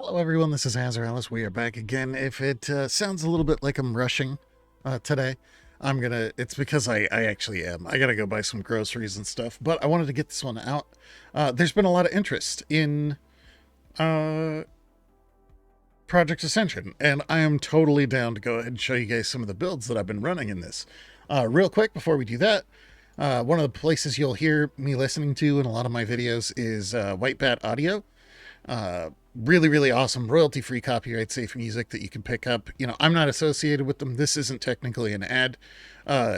Hello everyone, this is Azraelis. We are back again. If it sounds a little bit like I'm rushing today, it's because I actually am. I gotta go buy some groceries and stuff, but I wanted to get this one out. There's been a lot of interest in uh, Project Ascension, and I am totally down to go ahead and show you guys some of the builds that I've been running in this. Real quick, before we do that, one of the places you'll hear me listening to in a lot of my videos is White Bat Audio. Really, really awesome royalty-free, copyright-safe music that you can pick up. You know, I'm not associated with them. This isn't technically an ad.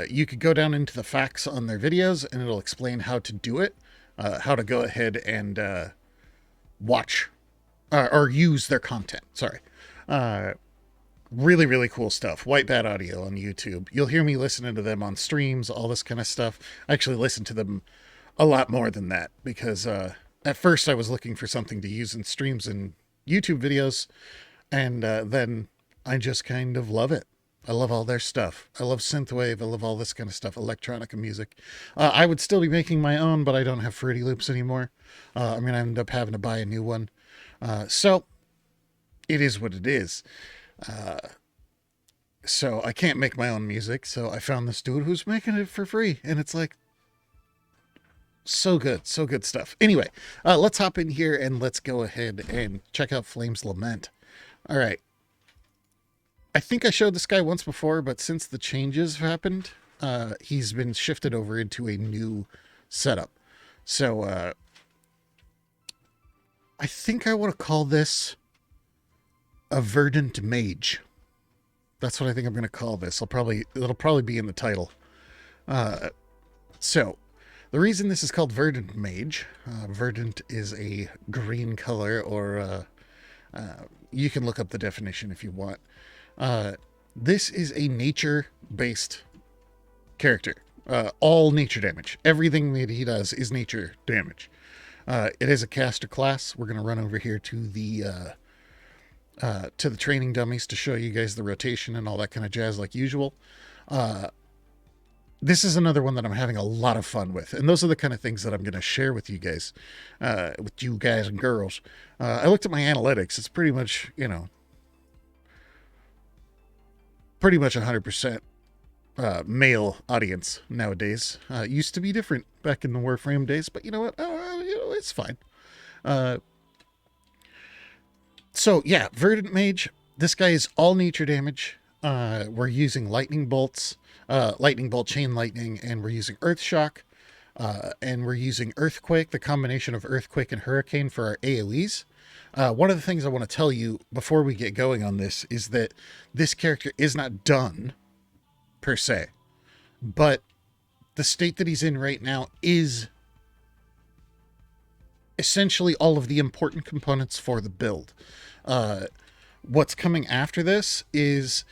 You could go down into the facts on their videos, and it'll explain how to do it, how to go ahead and watch or use their content. Sorry. Really, really cool stuff. White Bat Audio on YouTube. You'll hear me listening to them on streams, all this kind of stuff. I actually listen to them a lot more than that because at first I was looking for something to use in streams and YouTube videos, and then I just kind of love it. I love all their stuff. I love synthwave. I love all this kind of stuff, electronica music. I would still be making my own, but I don't have Fruity Loops anymore. I'm going to end up having to buy a new one. So it is what it is. So I can't make my own music, so I found this dude who's making it for free, and it's like, so good stuff. Anyway, let's hop in here and let's go ahead and check out Flame's Lament. All right. I think I showed this guy once before, but since the changes have happened, he's been shifted over into a new setup. So I think I want to call this a Verdant Mage. That's what I think I'm going to call this. It'll probably be in the title. So the reason this is called Verdant Mage, Verdant is a green color, or you can look up the definition if you want. This is a nature-based character. All nature damage. Everything that he does is nature damage. It is a caster class. We're going to run over here to the training dummies to show you guys the rotation and all that kind of jazz like usual. This is another one that I'm having a lot of fun with, and those are the kind of things that I'm going to share with you guys and girls. I looked at my analytics. It's pretty much, pretty much 100% male audience nowadays. It used to be different back in the Warframe days, but you know what? It's fine. So yeah, Verdant Mage. This guy is all nature damage. We're using lightning bolts, lightning bolt, chain lightning, and we're using earth shock, and we're using earthquake, the combination of earthquake and hurricane for our AoEs. One of the things I want to tell you before we get going on this is that this character is not done per se, but the state that he's in right now is essentially all of the important components for the build. What's coming after this is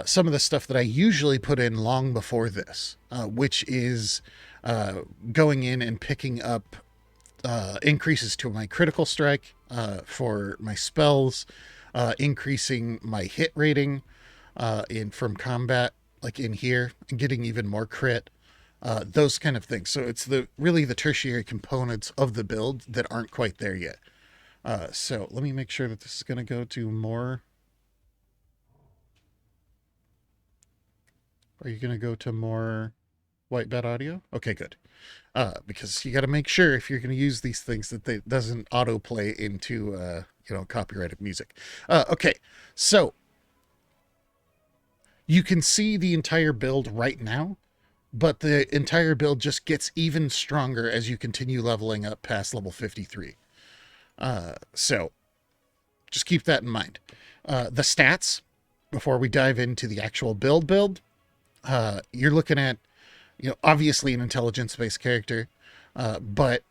some of the stuff that I usually put in long before this, which is going in and picking up increases to my critical strike for my spells, increasing my hit rating from combat, like in here, and getting even more crit, those kind of things. So it's really the tertiary components of the build that aren't quite there yet. So let me make sure that this is going to go to more. Are you going to go to more White Bat Audio? Okay, good. Because you got to make sure if you're going to use these things that they doesn't autoplay into, copyrighted music. Okay, so you can see the entire build right now, but the entire build just gets even stronger as you continue leveling up past level 53. So just keep that in mind. The stats, before we dive into the actual build, you're looking at, obviously an intelligence-based character, but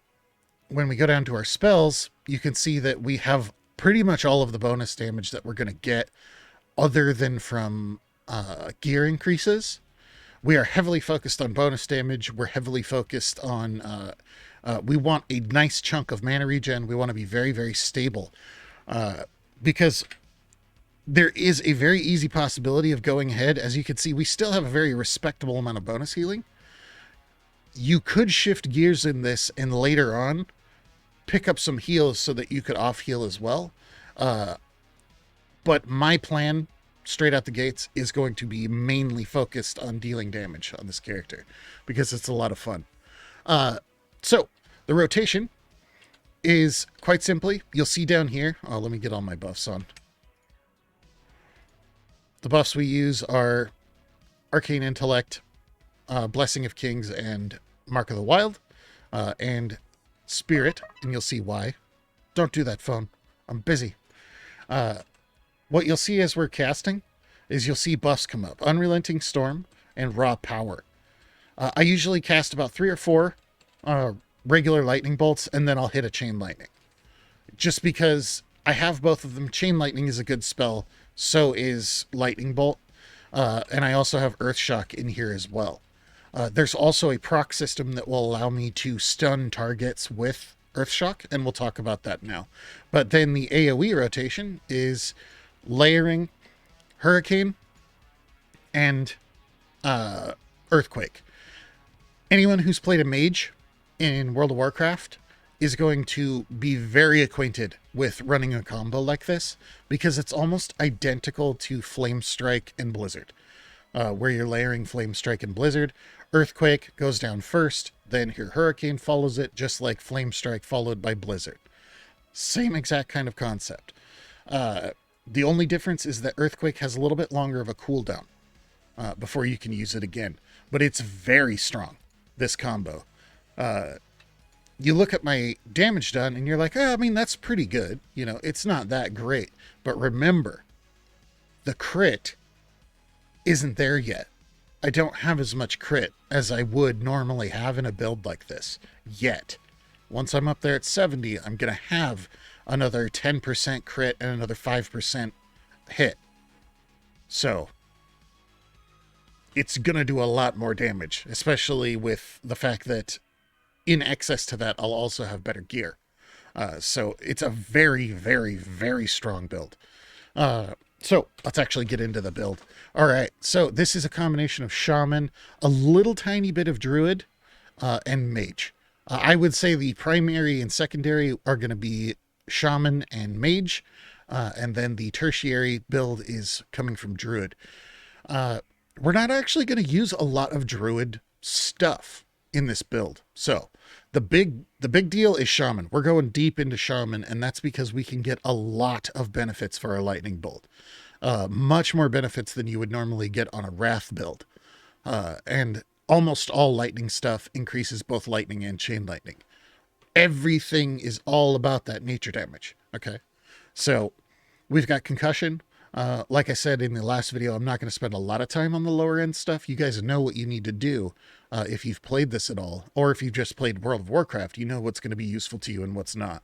when we go down to our spells, you can see that we have pretty much all of the bonus damage that we're going to get other than from gear increases. We are heavily focused on bonus damage. We're heavily focused on, we want a nice chunk of mana regen. We want to be very, very stable, because there is a very easy possibility of going ahead. As you can see, we still have a very respectable amount of bonus healing. You could shift gears in this and later on pick up some heals so that you could off heal as well. But my plan straight out the gates is going to be mainly focused on dealing damage on this character because it's a lot of fun. So the rotation is quite simply, you'll see down here. Oh, let me get all my buffs on. The buffs we use are Arcane Intellect, Blessing of Kings, and Mark of the Wild, and Spirit, and you'll see why. Don't do that, phone. I'm busy. What you'll see as we're casting is you'll see buffs come up. Unrelenting Storm and Raw Power. I usually cast about 3 or 4 regular lightning bolts, and then I'll hit a Chain Lightning. Just because I have both of them. Chain Lightning is a good spell, so is Lightning Bolt. And I also have Earth Shock in here as well. There's also a proc system that will allow me to stun targets with Earth Shock, and we'll talk about that now. But then the AoE rotation is layering Hurricane and Earthquake. Anyone who's played a Mage in World of Warcraft is going to be very acquainted with running a combo like this because it's almost identical to Flame Strike and Blizzard, where you're layering Flame Strike and Blizzard. Earthquake goes down first, then your Hurricane follows it, just like Flame Strike followed by Blizzard. Same exact kind of concept. The only difference is that Earthquake has a little bit longer of a cooldown before you can use it again, but it's very strong, this combo. You look at my damage done and you're like, oh, I mean, that's pretty good. You know, it's not that great. But remember, the crit isn't there yet. I don't have as much crit as I would normally have in a build like this yet. Once I'm up there at 70, I'm going to have another 10% crit and another 5% hit. So it's going to do a lot more damage, especially with the fact that in excess to that, I'll also have better gear. So it's a very, very, very strong build. So let's actually get into the build. All right, so this is a combination of Shaman, a little tiny bit of Druid, and Mage. I would say the primary and secondary are going to be Shaman and Mage, and then the tertiary build is coming from Druid. We're not actually going to use a lot of Druid stuff in this build. So the big deal is Shaman. We're going deep into Shaman, and that's because we can get a lot of benefits for our Lightning Bolt. Much more benefits than you would normally get on a Wrath build. And almost all lightning stuff increases both lightning and chain lightning. Everything is all about that nature damage. Okay. So we've got concussion. Like I said in the last video, I'm not going to spend a lot of time on the lower end stuff. You guys know what you need to do if you've played this at all, or if you've just played World of Warcraft, you know what's going to be useful to you and what's not.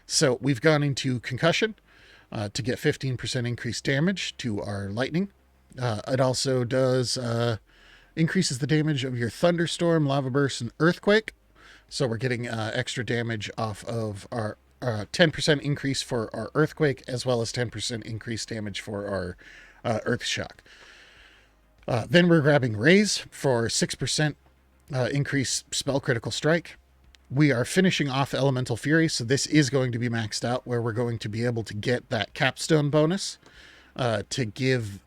So we've gone into concussion to get 15% increased damage to our lightning. It also does increases the damage of your thunderstorm, lava burst, and earthquake. So we're getting extra damage off of our 10% increase for our earthquake, as well as 10% increased damage for our earth shock. Then we're grabbing raise for 6% increased spell critical strike. We are finishing off elemental fury, so this is going to be maxed out, where we're going to be able to get that capstone bonus to give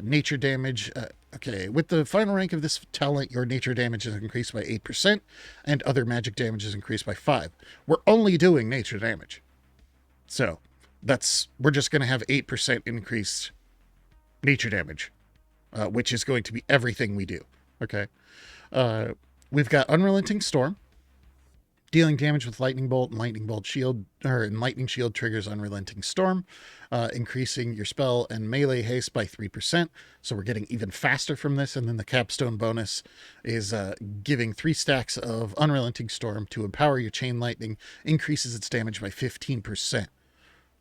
nature damage. Okay, with the final rank of this talent, your nature damage is increased by 8%, and other magic damage is increased by 5%. We're only doing nature damage. So we're just going to have 8% increased nature damage, which is going to be everything we do. Okay. We've got Unrelenting Storm. Dealing damage with Lightning Bolt and Lightning Bolt Shield, and Lightning Shield triggers Unrelenting Storm, increasing your spell and melee haste by 3%. So we're getting even faster from this. And then the capstone bonus is giving 3 stacks of Unrelenting Storm to empower your Chain Lightning, increases its damage by 15%.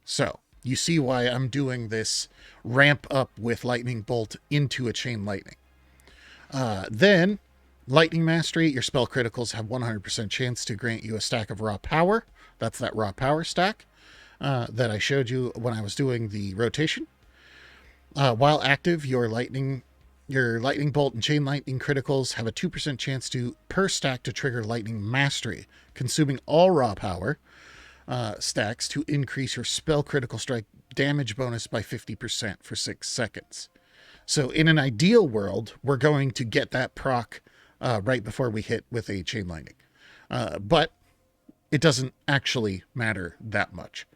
So you see why I'm doing this ramp up with Lightning Bolt into a Chain Lightning. Then Lightning Mastery, your spell criticals have 100% chance to grant you a stack of raw power. That's that raw power stack that I showed you when I was doing the rotation. While active, your lightning bolt and chain lightning criticals have a 2% chance per stack to trigger Lightning Mastery, consuming all raw power. stacks to increase your spell critical strike damage bonus by 50% for 6 seconds. So in an ideal world, we're going to get that proc right before we hit with a Chain Lightning. But it doesn't actually matter that much.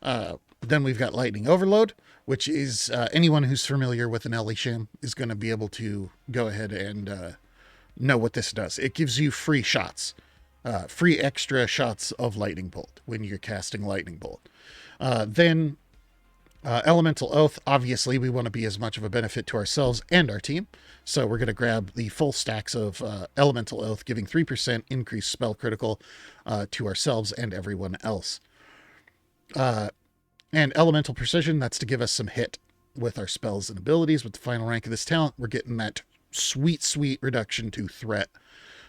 Then we've got Lightning Overload, which is anyone who's familiar with an Elisham is going to be able to go ahead and know what this does. It gives you free shots, free extra shots of Lightning Bolt when you're casting Lightning Bolt. Then Elemental Oath, obviously we want to be as much of a benefit to ourselves and our team. So we're going to grab the full stacks of Elemental Oath, giving 3% increased spell critical to ourselves and everyone else. And Elemental Precision, that's to give us some hit with our spells and abilities. With the final rank of this talent, we're getting that sweet, sweet reduction to threat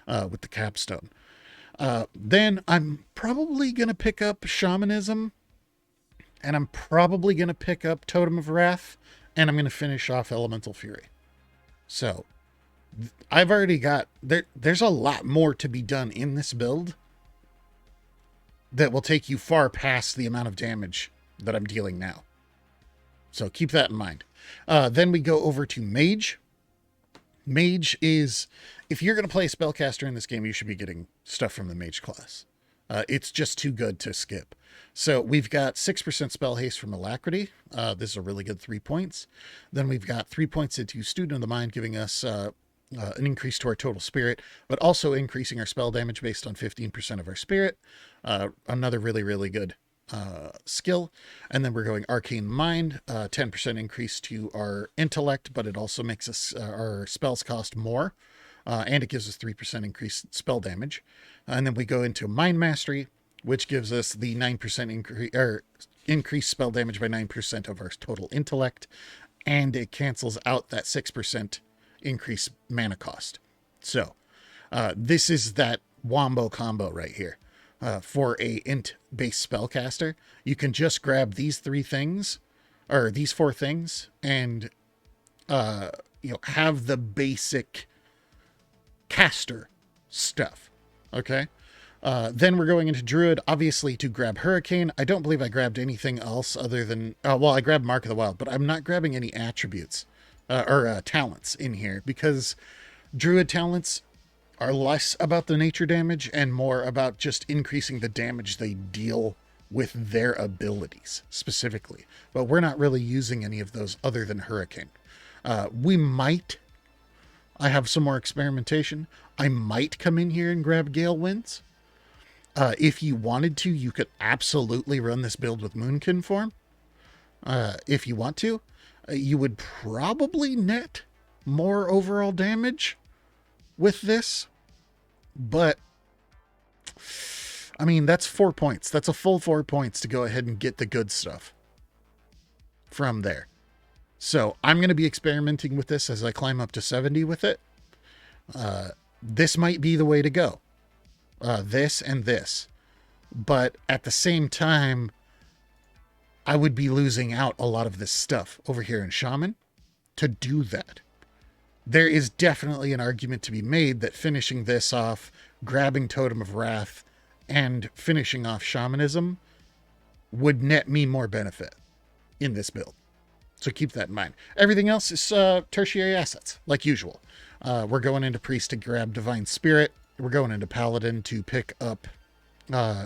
with the capstone. Then I'm probably going to pick up Shamanism, and I'm probably going to pick up Totem of Wrath, and I'm going to finish off Elemental Fury. So I've already got, there's a lot more to be done in this build that will take you far past the amount of damage that I'm dealing now. So keep that in mind. Then we go over to Mage. Mage is, if you're going to play a spellcaster in this game, you should be getting stuff from the Mage class. It's just too good to skip. So we've got 6% spell haste from Alacrity. This is a really good 3 points. Then we've got 3 points into Student of the Mind, giving us an increase to our total spirit, but also increasing our spell damage based on 15% of our spirit. Another really, really good skill. And then we're going Arcane Mind, 10% increase to our intellect, but it also makes us our spells cost more. And it gives us 3% increased spell damage. And then we go into Mind Mastery, which gives us the 9% increased spell damage by 9% of our total intellect. And it cancels out that 6% increased mana cost. So this is that wombo combo right here. For a int-based spellcaster, you can just grab these 3 things, or these 4 things, and have the basic caster stuff. Okay. Then we're going into Druid, obviously, to grab Hurricane. I don't believe I grabbed anything else other than, I grabbed Mark of the Wild, but I'm not grabbing any attributes or talents in here, because Druid talents are less about the nature damage and more about just increasing the damage they deal with their abilities specifically. But we're not really using any of those other than Hurricane. I have some more experimentation. I might come in here and grab Gale Winds. If you wanted to, you could absolutely run this build with Moonkin form. If you want to, you would probably net more overall damage with this, but I mean, that's 4 points. That's a full 4 points to go ahead and get the good stuff from there. So I'm going to be experimenting with this as I climb up to 70 with it. This might be the way to go. This and this. But at the same time, I would be losing out a lot of this stuff over here in Shaman to do that. There is definitely an argument to be made that finishing this off, grabbing Totem of Wrath, and finishing off Shamanism would net me more benefit in this build. So keep that in mind. Everything else is tertiary assets, like usual. We're going into Priest to grab Divine Spirit. We're going into Paladin to pick up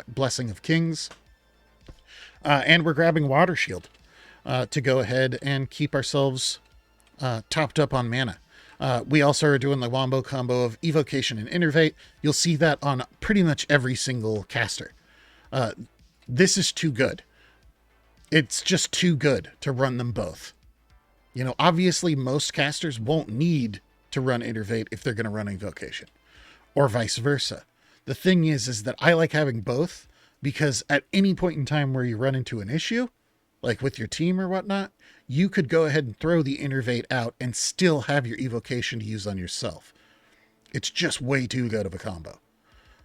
Blessing of Kings. And we're grabbing Water Shield to go ahead and keep ourselves topped up on mana. We also are doing the wombo combo of Evocation and Innervate. You'll see that on pretty much every single caster. This is too good. It's just too good to run them both. You know, obviously most casters won't need to run Innervate if they're going to run Evocation, or vice versa. The thing is that I like having both, because at any point in time where you run into an issue, like with your team or whatnot, you could go ahead and throw the Innervate out and still have your Evocation to use on yourself. It's just way too good of a combo.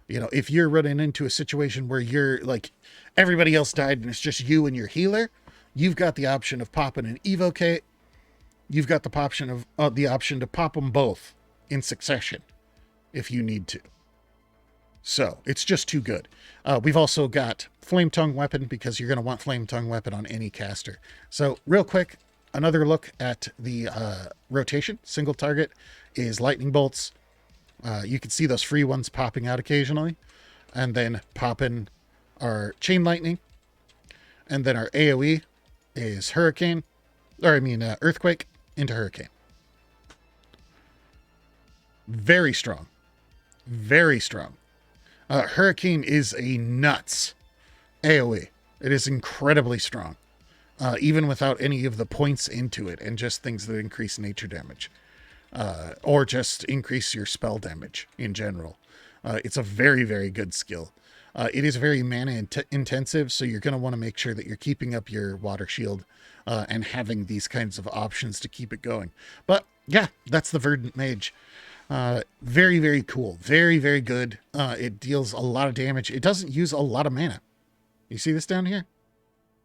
You know, if you're running into a situation where you're like, everybody else died and it's just you and your healer, you've got the option of popping an Evocate. You've got the option to pop them both in succession if you need to. So it's just too good. We've also got Flame Tongue Weapon because you're going to want Flame Tongue Weapon on any caster. So real quick, another look at the rotation. Single target is Lightning Bolts. You can see those free ones popping out occasionally. And then popping our Chain Lightning. And then our AoE is Hurricane. Earthquake into Hurricane. Very strong. Very strong. Hurricane is a nuts AoE. It is incredibly strong, even without any of the points into it and just things that increase nature damage, or just increase your spell damage in general. It's a very, very good skill. It is very mana intensive, so you're going to want to make sure that you're keeping up your water shield and having these kinds of options to keep it going. But yeah, that's the Verdant Mage. Very, very cool. Very, very good. It deals a lot of damage. It doesn't use a lot of mana. You see this down here?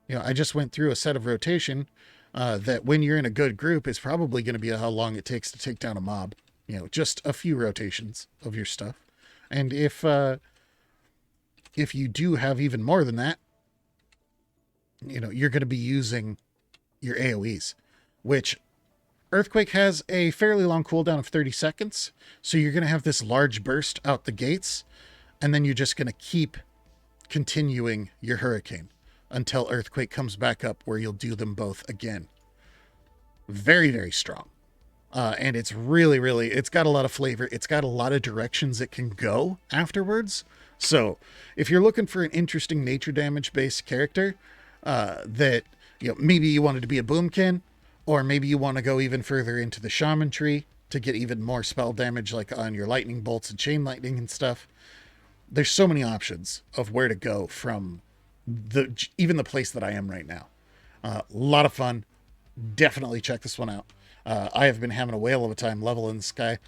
You know, I just went through a set of rotation that when you're in a good group is probably going to be how long it takes to take down a mob. You know, just a few rotations of your stuff. And if you do have even more than that, you know, you're going to be using your AoEs, which Earthquake has a fairly long cooldown of 30 seconds, so you're going to have this large burst out the gates, and then you're just going to keep continuing your Hurricane until Earthquake comes back up, where you'll do them both again. Very, very strong. And it's really, really, it's got a lot of flavor. It's got a lot of directions it can go afterwards. So if you're looking for an interesting nature damage based character, that, you know, maybe you wanted to be a Boomkin, or maybe you want to go even further into the Shaman tree to get even more spell damage, like on your Lightning Bolts and Chain Lightning and stuff. There's so many options of where to go from even the place that I am right now. A lot of fun. Definitely check this one out. I have been having a whale of a time leveling this guy.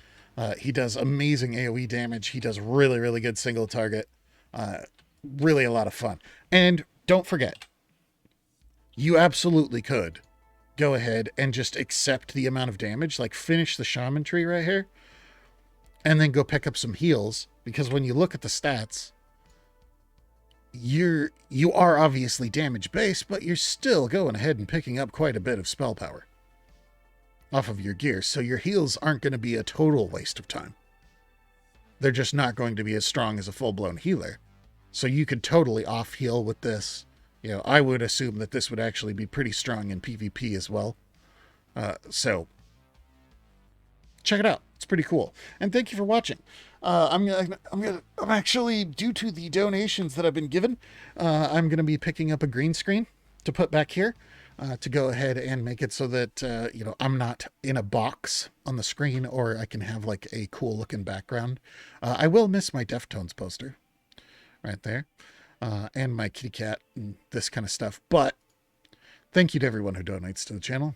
He does amazing AoE damage. He does really, really good single target. Really a lot of fun. And don't forget, you absolutely could go ahead and just accept the amount of damage, like finish the Shaman tree right here, and then go pick up some heals, because when you look at the stats, you are obviously damage based, but you're still going ahead and picking up quite a bit of spell power off of your gear, so your heals aren't going to be a total waste of time. They're just not going to be as strong as a full-blown healer. So you could totally off heal with this. You know, I would assume that this would actually be pretty strong in PvP as well. So check it out. It's pretty cool. And thank you for watching. I'm actually, due to the donations that I've been given, I'm going to be picking up a green screen to put back here, to go ahead and make it so that, you know, I'm not in a box on the screen, or I can have like a cool looking background. I will miss my Deftones poster right there. And my kitty cat and this kind of stuff. But thank you to everyone who donates to the channel.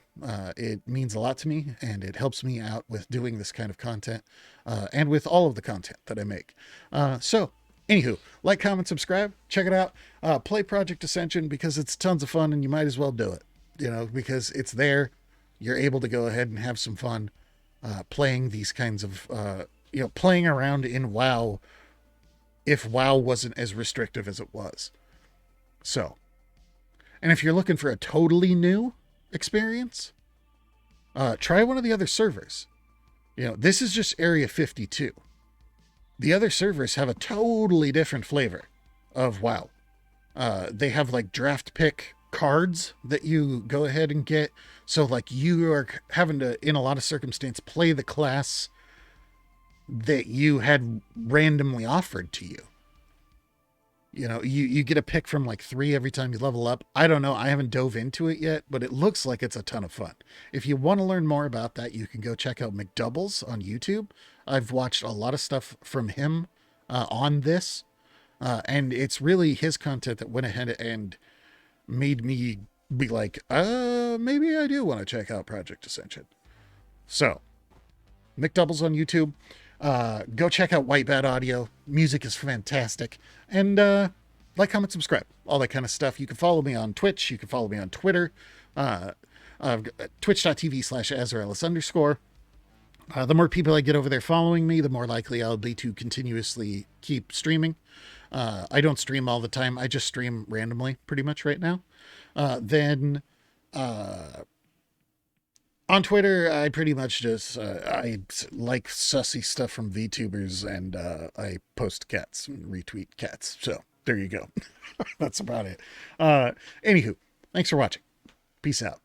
It means a lot to me, and it helps me out with doing this kind of content, and with all of the content that I make. So, anywho, like, comment, subscribe, check it out. Play Project Ascension, because it's tons of fun, and you might as well do it. You know, because it's there. You're able to go ahead and have some fun playing these kinds of, you know, playing around in WoW, if WoW wasn't as restrictive as it was. So, and if you're looking for a totally new experience, try one of the other servers. You know, this is just Area 52. The other servers have a totally different flavor of WoW. They have like draft pick cards that you go ahead and get. So like you are having to, in a lot of circumstance, play the class that you had randomly offered to you. You know, you get a pick from like 3 every time you level up. I don't know. I haven't dove into it yet, but it looks like it's a ton of fun. If you want to learn more about that, you can go check out McDoubles on YouTube. I've watched a lot of stuff from him on this, and it's really his content that went ahead and made me be like, maybe I do want to check out Project Ascension. So, McDoubles on YouTube. Go check out White Bat Audio. Music is fantastic. And like, comment, subscribe, all that kind of stuff. You can follow me on Twitch. You can follow me on Twitter. Twitch.tv/Azraelis_. The more people I get over there following me, the more likely I'll be to continuously keep streaming. I don't stream all the time. I just stream randomly pretty much right now. Then on Twitter, I pretty much just I like sussy stuff from VTubers, and I post cats and retweet cats. So there you go. That's about it. Anywho, thanks for watching. Peace out.